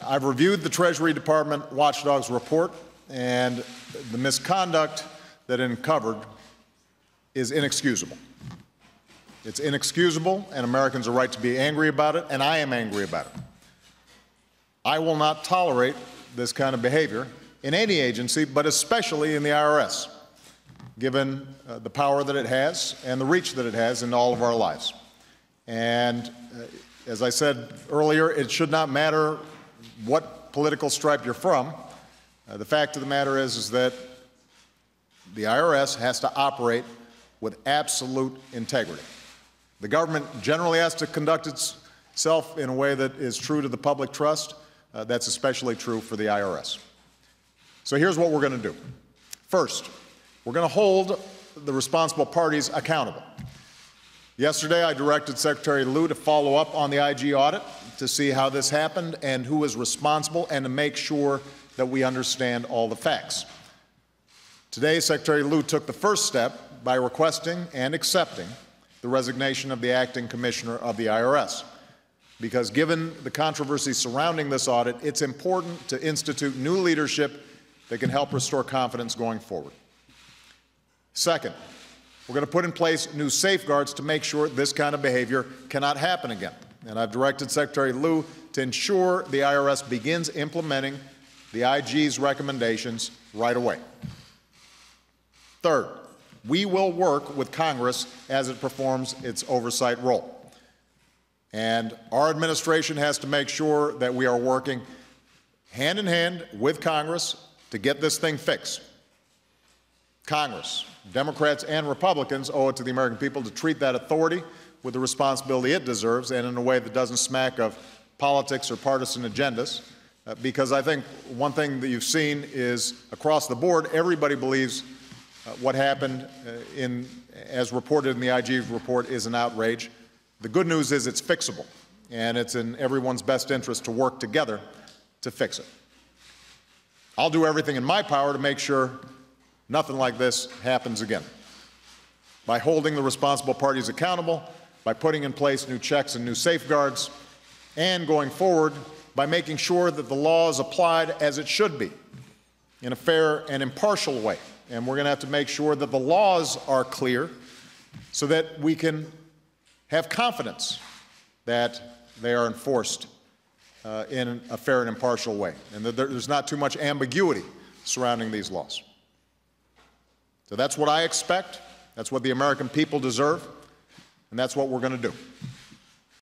I've reviewed the Treasury Department watchdog's report, and the misconduct that it uncovered is inexcusable. It's inexcusable, and Americans are right to be angry about it, and I am angry about it. I will not tolerate this kind of behavior in any agency, but especially in the IRS, given the power that it has and the reach that it has in all of our lives. And as I said earlier, it should not matter what political stripe you're from. The fact of the matter is that the IRS has to operate with absolute integrity. The government generally has to conduct itself in a way that is true to the public trust. That's especially true for the IRS. So here's what we're going to do. First, we're going to hold the responsible parties accountable. Yesterday, I directed Secretary Lew to follow up on the IG audit to see how this happened and who is responsible, and to make sure that we understand all the facts. Today, Secretary Lew took the first step by requesting and accepting the resignation of the acting commissioner of the IRS, because given the controversy surrounding this audit, it's important to institute new leadership that can help restore confidence going forward. Second, we're going to put in place new safeguards to make sure this kind of behavior cannot happen again. And I've directed Secretary Lew to ensure the IRS begins implementing the IG's recommendations right away. Third, we will work with Congress as it performs its oversight role. And our administration has to make sure that we are working hand in hand with Congress to get this thing fixed. Congress, Democrats and Republicans, owe it to the American people to treat that authority with the responsibility it deserves, and in a way that doesn't smack of politics or partisan agendas. Because I think one thing that you've seen is, across the board, everybody believes what happened as reported in the IG report is an outrage. The good news is it's fixable, and it's in everyone's best interest to work together to fix it. I'll do everything in my power to make sure nothing like this happens again, by holding the responsible parties accountable, by putting in place new checks and new safeguards, and going forward by making sure that the law is applied as it should be, in a fair and impartial way. And we're going to have to make sure that the laws are clear so that we can have confidence that they are enforced in a fair and impartial way, and that there's not too much ambiguity surrounding these laws. So that's what I expect, that's what the American people deserve, and that's what we're going to do.